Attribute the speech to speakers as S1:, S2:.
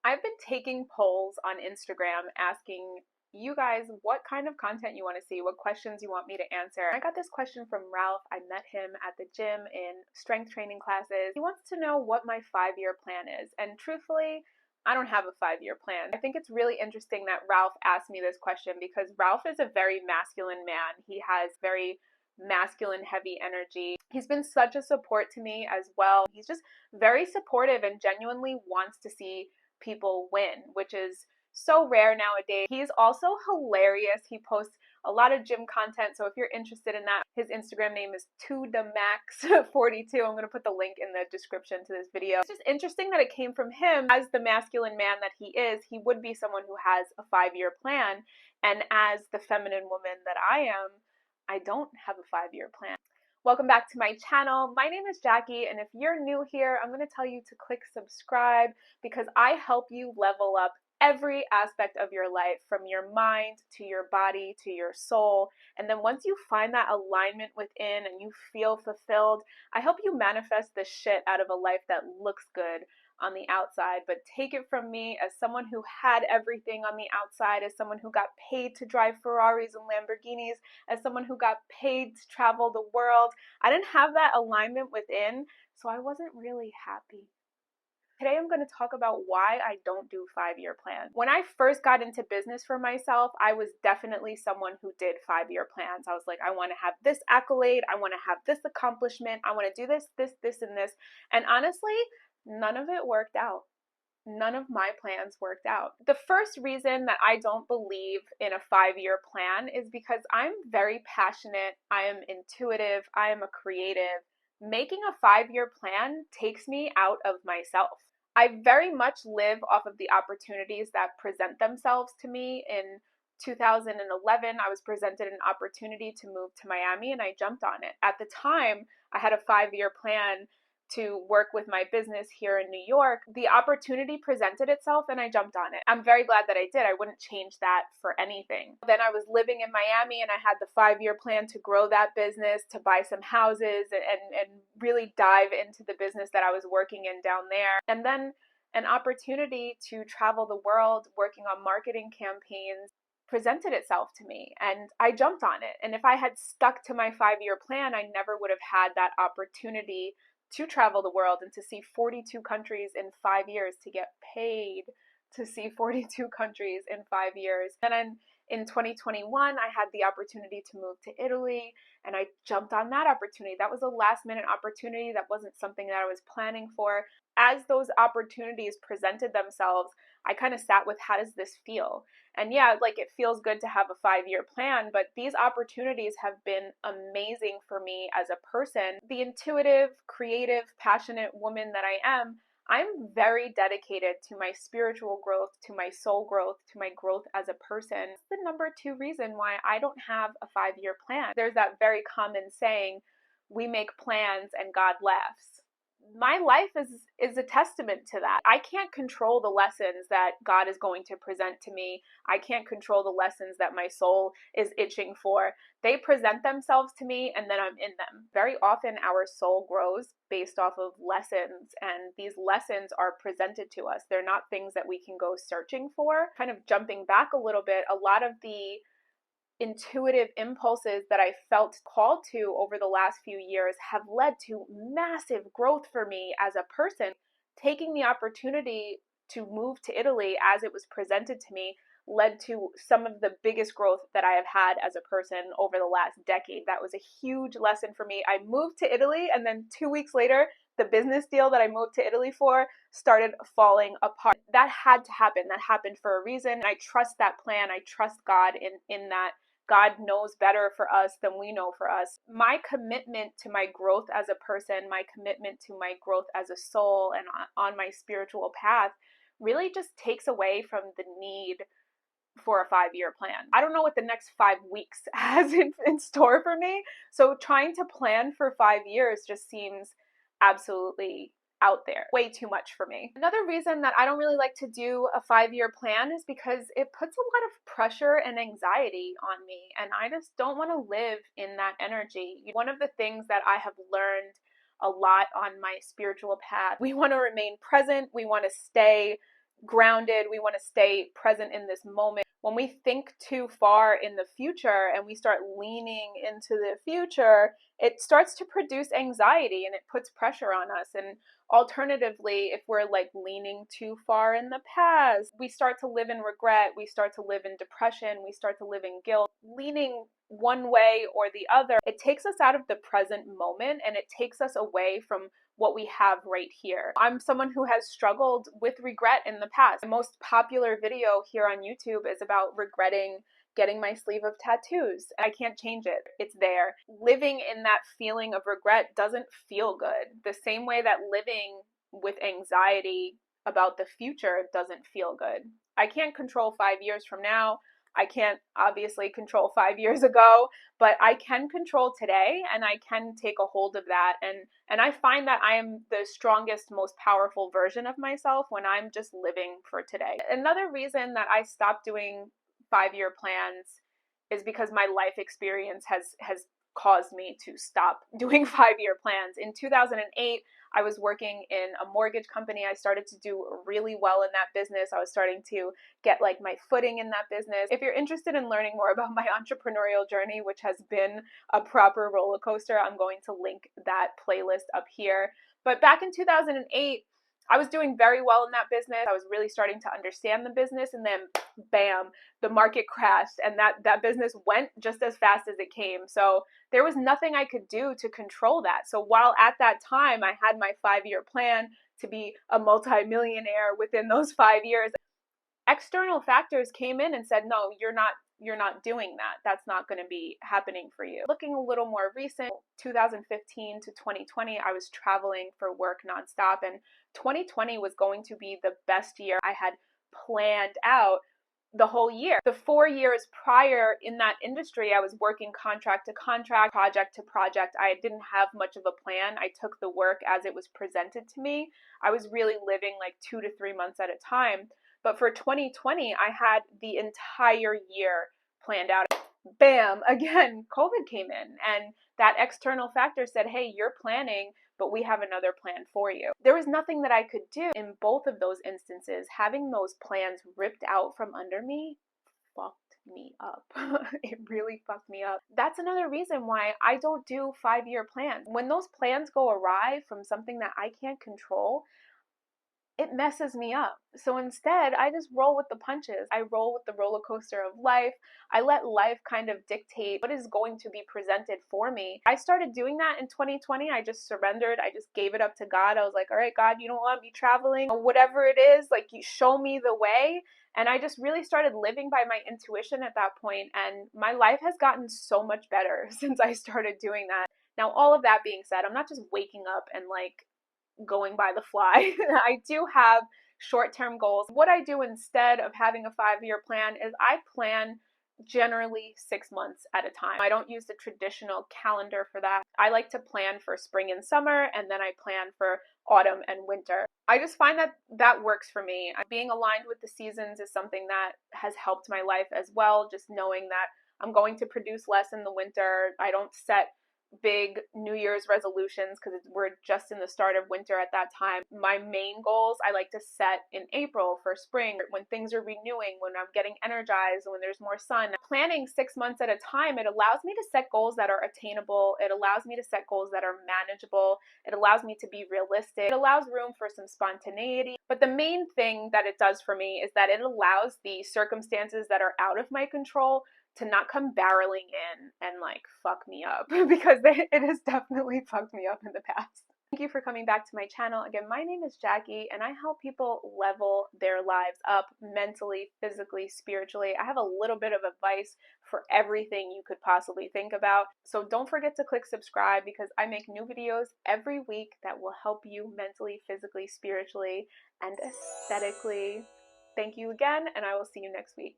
S1: I've been taking polls on Instagram asking you guys what kind of content you want to see, what questions you want me to answer. I got this question from Ralph. I met him at the gym in strength training classes. He wants to know what my 5-year plan is. And truthfully, I don't have a 5-year plan. I think it's really interesting that Ralph asked me this question because Ralph is a very masculine man. He has very masculine heavy energy. He's been such a support to me as well. He's just very supportive and genuinely wants to see people win, which is so rare nowadays. He's also hilarious. He posts a lot of gym content, so if you're interested in that, his Instagram name is ToTheMax42. I'm going to put the link in the description to this video. It's just interesting that it came from him. As the masculine man that he is, he would be someone who has a 5-year plan, and as the feminine woman that I am, I don't have a 5-year plan. Welcome back to my channel. My name is Jackie, and if you're new here, I'm going to tell you to click subscribe because I help you level up every aspect of your life, from your mind to your body to your soul. And then once you find that alignment within and you feel fulfilled, I help you manifest the shit out of a life that looks good on the outside. But take it from me, as someone who had everything on the outside, as someone who got paid to drive Ferraris and Lamborghinis, as someone who got paid to travel the world, I didn't have that alignment within, so I wasn't really happy. Today I'm going to talk about why I don't do 5-year plans. When I first got into business for myself, I was definitely someone who did 5-year plans. I was like, I want to have this accolade, I want to have this accomplishment, I want to do this, and this. And honestly, none of it worked out. None of my plans worked out. The first reason that I don't believe in a 5-year plan is because I'm very passionate, I am intuitive, I am a creative. Making a 5-year plan takes me out of myself. I very much live off of the opportunities that present themselves to me. In 2011, I was presented an opportunity to move to Miami and I jumped on it. At the time, I had a 5-year plan to work with my business here in New York. The opportunity presented itself and I jumped on it. I'm very glad that I did. I wouldn't change that for anything. Then I was living in Miami and I had the 5-year plan to grow that business, to buy some houses and really dive into the business that I was working in down there. And then an opportunity to travel the world working on marketing campaigns presented itself to me and I jumped on it. And if I had stuck to my 5-year plan, I never would have had that opportunity to travel the world and to see 42 countries in 5 years, to get paid to see 42 countries in 5 years. And in 2021, I had the opportunity to move to Italy and I jumped on that opportunity. That was a last minute opportunity. That wasn't something that I was planning for. As those opportunities presented themselves, I kind of sat with, how does this feel? And yeah, like, it feels good to have a 5-year plan, but these opportunities have been amazing for me as a person. The intuitive, creative, passionate woman that I am, I'm very dedicated to my spiritual growth, to my soul growth, to my growth as a person. It's the number 2 reason why I don't have a 5-year plan. There's that very common saying, we make plans and God laughs. My life is a testament to that. I can't control the lessons that God is going to present to me. I can't control the lessons that my soul is itching for. They present themselves to me and then I'm in them. Very often our soul grows based off of lessons, and these lessons are presented to us. They're not things that we can go searching for. Kind of jumping back a little bit, a lot of the intuitive impulses that I felt called to over the last few years have led to massive growth for me as a person. Taking the opportunity to move to Italy as it was presented to me led to some of the biggest growth that I have had as a person over the last decade. That was a huge lesson for me. I moved to Italy and then 2 weeks later, the business deal that I moved to Italy for started falling apart. That had to happen. That happened for a reason. I trust that plan. I trust God in that. God knows better for us than we know for us. My commitment to my growth as a person, my commitment to my growth as a soul and on my spiritual path really just takes away from the need for a 5-year plan. I don't know what the next 5 weeks has in store for me, so trying to plan for 5 years just seems absolutely out there. Way too much for me. Another reason that I don't really like to do a 5-year plan is because it puts a lot of pressure and anxiety on me, and I just don't want to live in that energy. One of the things that I have learned a lot on my spiritual path, we want to remain present, we want to stay grounded. We want to stay present in this moment. When we think too far in the future and we start leaning into the future, it starts to produce anxiety and it puts pressure on us. And alternatively, if we're like leaning too far in the past, we start to live in regret, we start to live in depression, we start to live in guilt. Leaning one way or the other, it takes us out of the present moment and it takes us away from what we have right here. I'm someone who has struggled with regret in the past. The most popular video here on YouTube is about regretting getting my sleeve of tattoos. I can't change it. It's there. Living in that feeling of regret doesn't feel good. The same way that living with anxiety about the future doesn't feel good. I can't control 5 years from now. I can't obviously control 5 years ago, but I can control today and I can take a hold of that. And I find that I am the strongest, most powerful version of myself when I'm just living for today. Another reason that I stopped doing 5-year plans is because my life experience has caused me to stop doing 5-year plans. In 2008, I was working in a mortgage company. I started to do really well in that business. I was starting to get like my footing in that business. If you're interested in learning more about my entrepreneurial journey, which has been a proper roller coaster, I'm going to link that playlist up here. But back in 2008, I was doing very well in that business. I was really starting to understand the business, and then bam, the market crashed and that business went just as fast as it came. So there was nothing I could do to control that. So while at that time I had my 5-year plan to be a multimillionaire within those 5 years, external factors came in and said, no, you're not doing that. That's not going to be happening for you. Looking a little more recent, 2015 to 2020, I was traveling for work nonstop, and 2020 was going to be the best year I had planned out the whole year. The 4 years prior in that industry, I was working contract to contract, project to project. I didn't have much of a plan. I took the work as it was presented to me. I was really living like 2 to 3 months at a time. But for 2020, I had the entire year planned out. Bam, again, COVID came in and that external factor said, hey, you're planning, but we have another plan for you. There was nothing that I could do. In both of those instances, having those plans ripped out from under me fucked me up. It really fucked me up. That's another reason why I don't do 5-year plans. When those plans go awry from something that I can't control, it messes me up. So instead, I just roll with the punches. I roll with the roller coaster of life. I let life kind of dictate what is going to be presented for me. I started doing that in 2020. I just surrendered. I just gave it up to God. I was like, all right, God, you don't want me traveling or whatever it is, like you show me the way. And I just really started living by my intuition at that point. And my life has gotten so much better since I started doing that. Now, all of that being said, I'm not just waking up and like going by the fly. I do have short-term goals. What I do instead of having a 5-year plan is I plan generally 6 months at a time. I don't use the traditional calendar for that. I like to plan for spring and summer, and then I plan for autumn and winter. I just find that that works for me. Being aligned with the seasons is something that has helped my life as well, just knowing that I'm going to produce less in the winter. I don't set big New Year's resolutions because we're just in the start of winter at that time. My main goals I like to set in April for spring, when things are renewing, when I'm getting energized, when there's more sun. Planning 6 months at a time, it allows me to set goals that are attainable. It allows me to set goals that are manageable. It allows me to be realistic. It allows room for some spontaneity. But the main thing that it does for me is that it allows the circumstances that are out of my control to not come barreling in and like fuck me up because it has definitely fucked me up in the past. Thank you for coming back to my channel. Again, my name is Jackie and I help people level their lives up mentally, physically, spiritually. I have a little bit of advice for everything you could possibly think about. So don't forget to click subscribe because I make new videos every week that will help you mentally, physically, spiritually, and aesthetically. Thank you again, and I will see you next week.